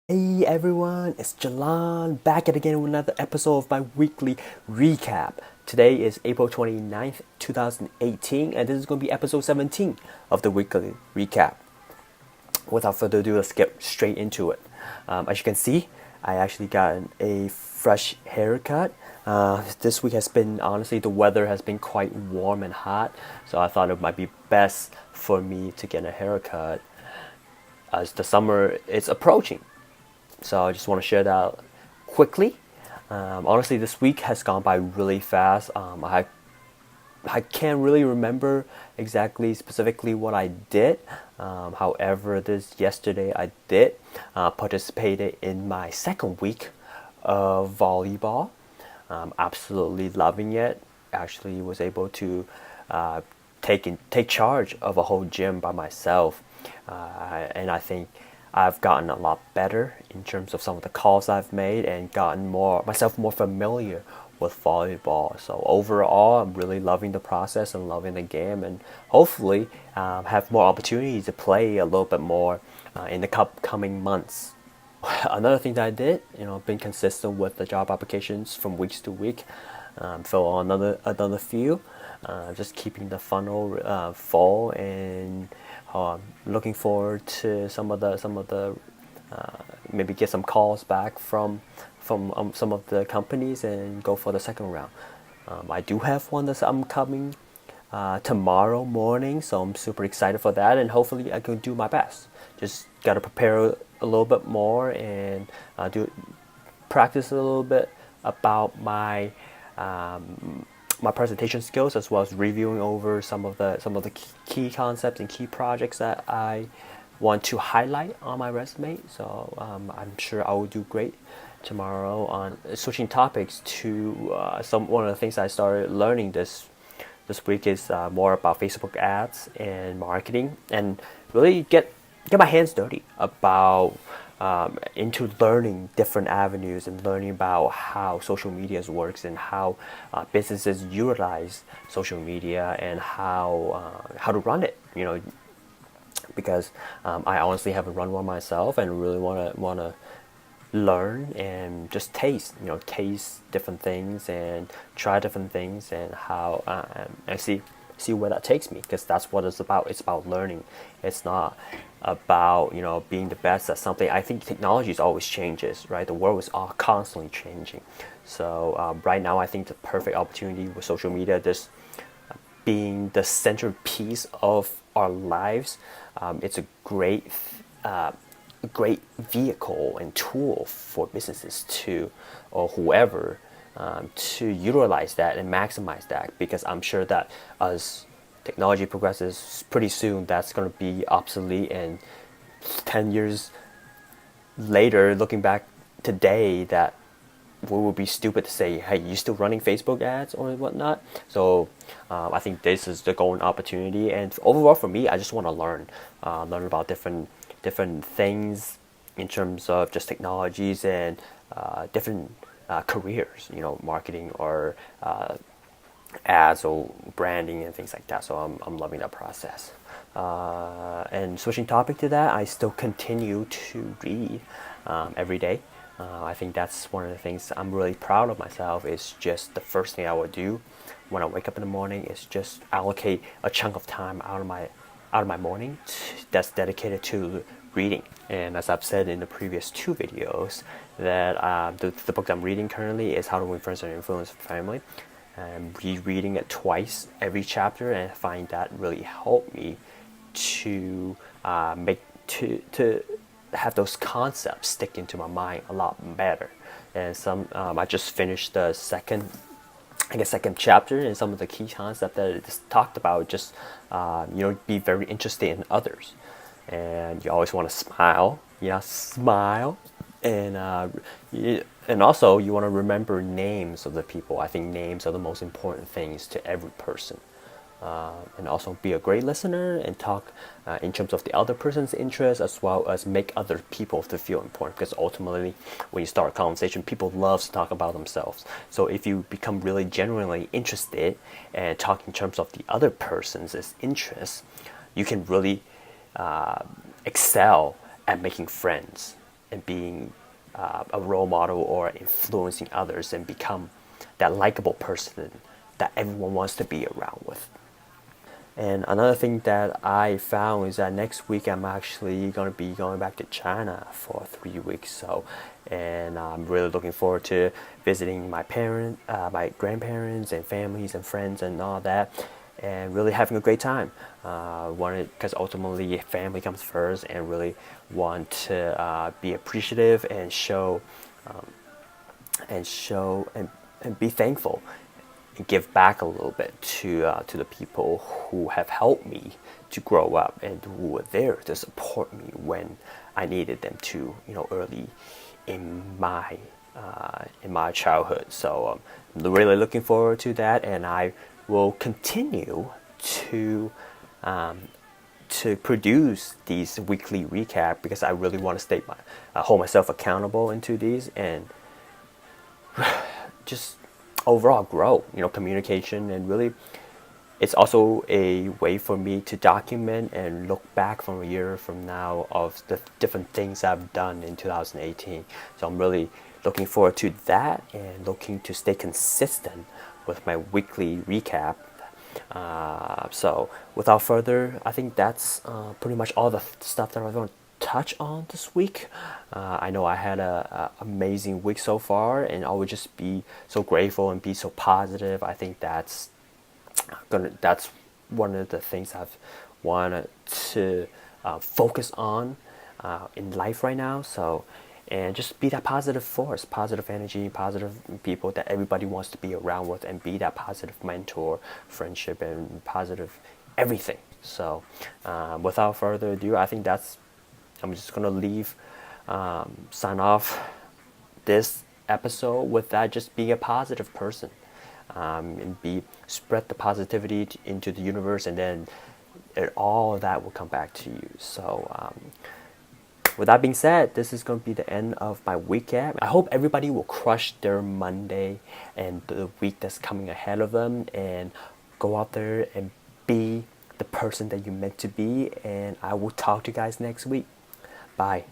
Hey everyone, it's Jalan back at again with another episode of my weekly recap. Today is April 29th, 2018, and this is going to be episode 17 of the weekly recap. Without further ado, let's get straight into it. As you can see, I actually got a fresh haircut. This week has been, honestly, the weather has been quite warm and hot, so I thought it might be best for me to get a haircut as the summer is approaching. So I just want to share that quickly. Honestly, this week has gone by really fast. I can't really remember exactly specifically what I did. However, this yesterday I did participated in my second week of volleyball. Absolutely loving it. Actually, was able to take charge of a whole gym by myself, and I think I've gotten a lot better in terms of some of the calls I've made and gotten myself more familiar with volleyball. So overall, I'm really loving the process and loving the game, and hopefully have more opportunities to play a little bit more in the coming months. Another thing that I did, been consistent with the job applications from weeks to week. Fill on another few, just keeping the funnel full, and looking forward to some of the maybe get some calls back from some of the companies and go for the second round. I do have one that's upcoming tomorrow morning, so I'm super excited for that, and hopefully I can do my best. Just gotta prepare a little bit more and do practice a little bit about my presentation skills, as well as reviewing over some of the key concepts and key projects that I want to highlight on my resume. So I'm sure I will do great tomorrow. On switching topics to one of the things I started learning this week is more about Facebook ads and marketing, and really get my hands dirty about into learning different avenues and learning about how social media works and how businesses utilize social media and how to run it. Because I honestly haven't run one myself and really wanna learn and just taste different things and try different things, and how I see where that takes me, because that's what it's about. It's about learning. It's not about being the best at something. I think technology is always changes, right? The world is all constantly changing. So right now, I think the perfect opportunity with social media, this being the centerpiece of our lives, it's a great vehicle and tool for businesses to, or whoever, to utilize that and maximize that, because I'm sure that as technology progresses, pretty soon that's going to be obsolete, and 10 years later, looking back today, that we would be stupid to say, hey, you still running Facebook ads or whatnot. So I think this is the golden opportunity, and overall for me, I just want to learn about different things in terms of just technologies and different careers, marketing or ads or branding and things like that. So I'm loving that process. And switching topic to that, I still continue to read every day. I think that's one of the things I'm really proud of myself. Is just the first thing I would do when I wake up in the morning is just allocate a chunk of time out of my morning that's dedicated to reading. And as I've said in the previous two videos, that the book I'm reading currently is How to Influence and Influence Family. I'm rereading it twice every chapter, and I find that really helped me to to have those concepts stick into my mind a lot better. And I just finished the second chapter, and some of the key concepts that it just talked about, just be very interested in others, and you always want to smile, smile, and and also you want to remember names of the people. I think names are the most important things to every person. And also be a great listener and talk in terms of the other person's interests, as well as make other people to feel important, because ultimately when you start a conversation, people love to talk about themselves. So if you become really genuinely interested and talk in terms of the other person's interests, you can really excel at making friends and being a role model or influencing others and become that likable person that everyone wants to be around with. And another thing that I found is that next week I'm actually going to be going back to China for 3 weeks. So, and I'm really looking forward to visiting my grandparents, and families and friends and all that, and really having a great time. Wanted because ultimately family comes first, and really want to be appreciative and show and be thankful and give back a little bit to the people who have helped me to grow up and who were there to support me when I needed them to, early in my childhood. So I'm really looking forward to that, and I will continue to um, to produce these weekly recap because I really want to hold myself accountable into these, and just overall grow, communication, and really it's also a way for me to document and look back from a year from now of the different things I've done in 2018. So I'm really looking forward to that and looking to stay consistent with my weekly recap. So without further, I think that's pretty much all the stuff that I was going to touch on this week. I know I had a amazing week so far, and I would just be so grateful and be so positive. I think that's one of the things I've wanted to focus on in life right now. So, and just be that positive force, positive energy, positive people that everybody wants to be around with, and be that positive mentor, friendship, and positive everything. So, without further ado, I think I'm just gonna sign off this episode with that, just being a positive person, and spread the positivity into the universe, and then all of that will come back to you. So with that being said, this is going to be the end of my weekend. I hope everybody will crush their Monday and the week that's coming ahead of them, and go out there and be the person that you're meant to be. And I will talk to you guys next week. Bye.